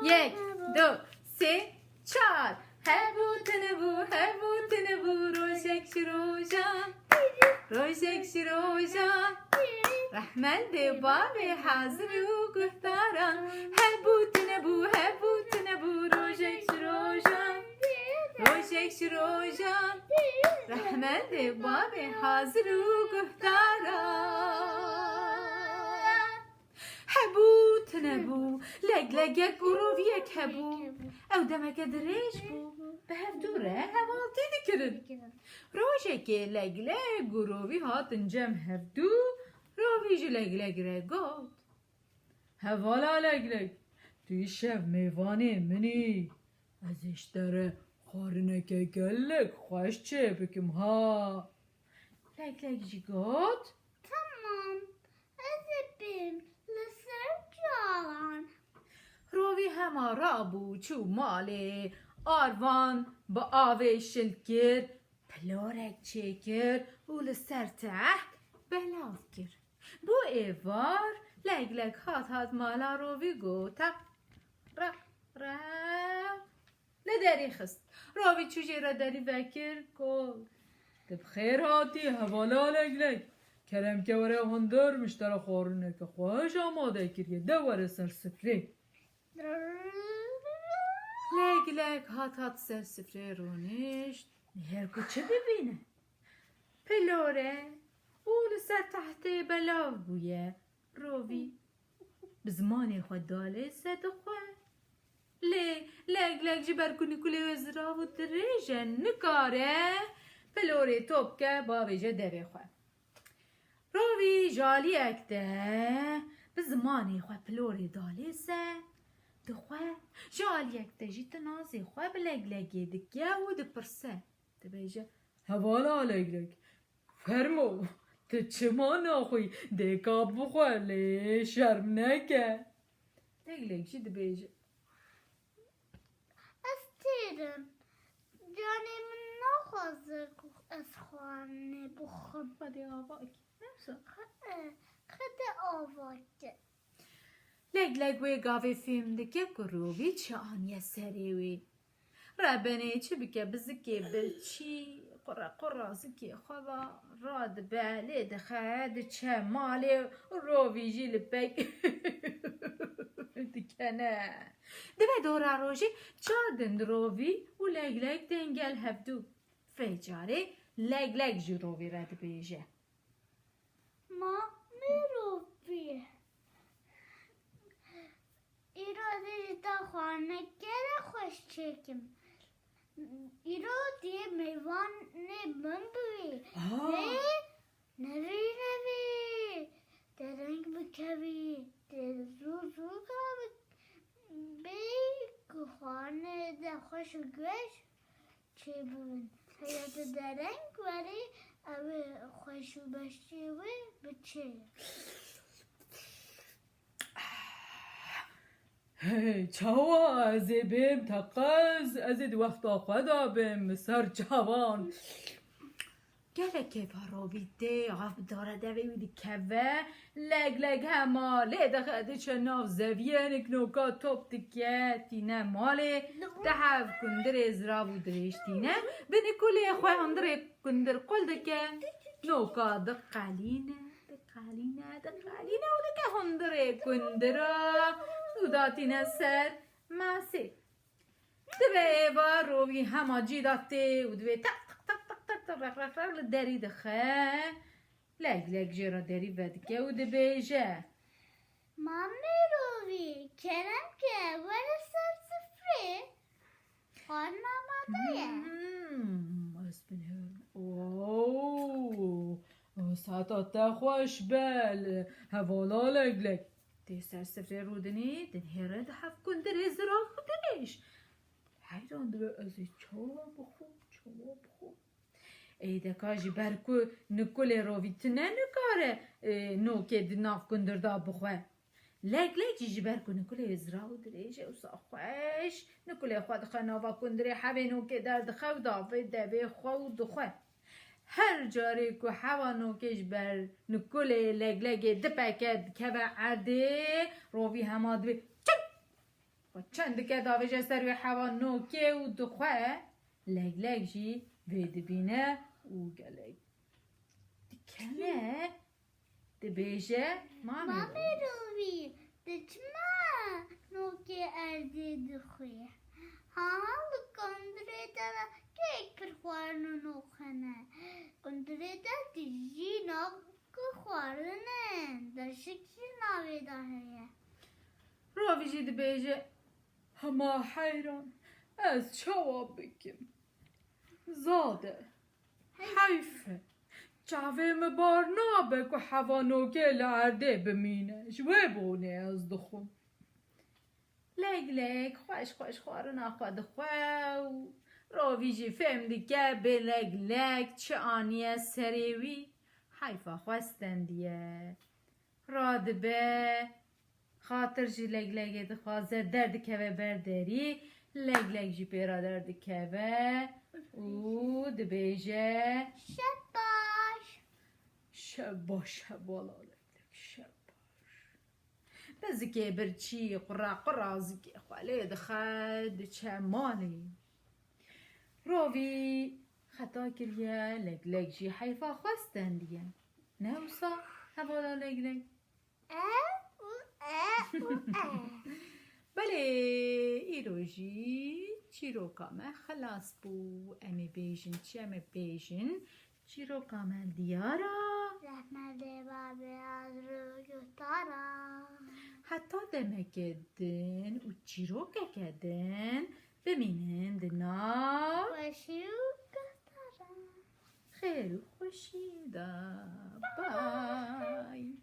یک دو سه چار هبو تنبو روشک روشان روشک روشان رحمن ده باب حاضر و گفتاران هبو تنبو روشک روشان روشک روشان رحمن ده باب حاضر و گفتاران هبو تنبو لگ لگک گروه هبو او دمک دریش بو به هفدوره هوالتی دکرد روشک لگ لگ گروهی هاتن جم هفدو رویج لگ لگ رگاد هوالا لگ لگ توی شب میوانه منی ازش داره خارنکه گلک خوش چه بکم ها لگ لگ جی گاد Tamam. Ezebim. Lısır calan. روی همه را بو چو ماله آروان با آوه شلکر پلارک چکر و لسر تحت بلاف کر بو ایوار لگ لگ هات مالا روی گوتا را نداری خست روی چوشی را داری وکر کل دب خیر هاتی حوالا لگ لگ کرم که وره هندر مشتر خورنه که خوش آماده کریه دواره سر سفره لگ لگ هات سر سفره رونشت هرکو چه ببینه پلوره اول سر تحت بلاو بویه روی بزمانی خود داله سد خواه لگ لگ جبر کنی کلی وزرا و دریجه نکاره پلوره توب که با ویجه دوی خواه روی جالی اکته بزمانی خواه پلوره داله سد دخواه جال یک تجی تنازی خواه بلگ لگی دکیه و دپرسه دبیجه حوالا لگ لگ فرمو تو چما ناخوی دیکا بخواه لی شرم نکه لگ لگ چی دبیجه Estirim. Canımın ne hazır esxanı buxum. hadi avaki nefse Xede avakı. لگ لگ وی گاوی فیلم دکه کروی چه آنیه سریوی ربنه چه بکه بزکی بلچی قرا زکی خدا راد باله دخد چه ماله روی جیل بک دکنه دبه دورا روشی چادن روی و لگ لگ دنگل هفدو فیجاره لگ لگ جی روی رد بیجه Ma mirovi. İrade de xanə gələ xoş çəkim. İrade meyvan ne bımbi. Nevi. Dereng bikevi. Dezuzu kavi. Bey xanə də xoş göş çəbun. Hayatı dereng veri evi xoş beşi ve biçi. چاوا از بیم تقز از وقت خدا بیم سر جوان گله که فراویده عف داره دوی ویدی که لگ لگ هماله دخده چه ناف زویه نکنوکا توب تکیه تینه ماله ده هف کندر ازرا و درشتینه بینی کلی خواه اندر کندر قل دکه نوکا دقالینه و دکه هندر کندرا داتینه سر ماسی دبه ایوا روی همه جی داته و دبه تق رق لداری دخه لگ جرا داری ودکه و دبه جه Ma mirovi. Kerem ki veri sır sıfırı. Xanə madaya. اوه ساعت خوش بل هوالا لگ لگ دی سر سفره رودنی دن هره ده هف کن در ازرا خودنش حیران دو ازی چوا بخو ای دکاجی برکو نکل رویتنه نکاره نوکه دی ناف کندر دا بخواه لگ جی برکو نکل ازرا و دریجه و ساخوش نکل خواه دخواه ناوا کندره حوی نوکه در دخواه و دافه دوه خواه و دخواه هر جاری که هوا نوکش بر نکل لگ دپکد که به عده روی هماد بی و چند که داویج سر و حوا نوکه و دخواه لگ لگ جی وید بینه و گلگ دکنه دبیجه مامی مامی روی دچما نوکه ارزی دخویه ها کندره دارا کیک پر خوارنو نوخنه کندره دارا دیجی نوک خوارنه داشکی ناوی داره راوی جی دبیجه هما حیران از جواب بکم زاده حیفه جاوه مبار نابک و حوانوکه لعرده بمینش و بونه از دخون لگ لگ خوش خوش خوارن آخواد خواو راوی جی فهم دیگه به لگ لگ چه آنیه سریوی حیفا خواستن دیه راد به خاطر جی لگ لگ دخوازه درد که برداری لگ لگ جی پیرا درد که او دبیجه شباش شب والا لگ لگ شب بزكي برشي قرا زكي خالي دخل چه مالي روفي خطا كريا لك لك جي حيفا خواستن ديا نوصا هبولا لك لك بله ايروجي چيرو كاما خلاص بو امي بيجن چي امي بيجن چيرو كاما ديارا رحمت بابی از روی تارا حتی دمکدن و چیروکه کدن بمینن دنا خوشی و گفتارا خیر و خوشی دا بای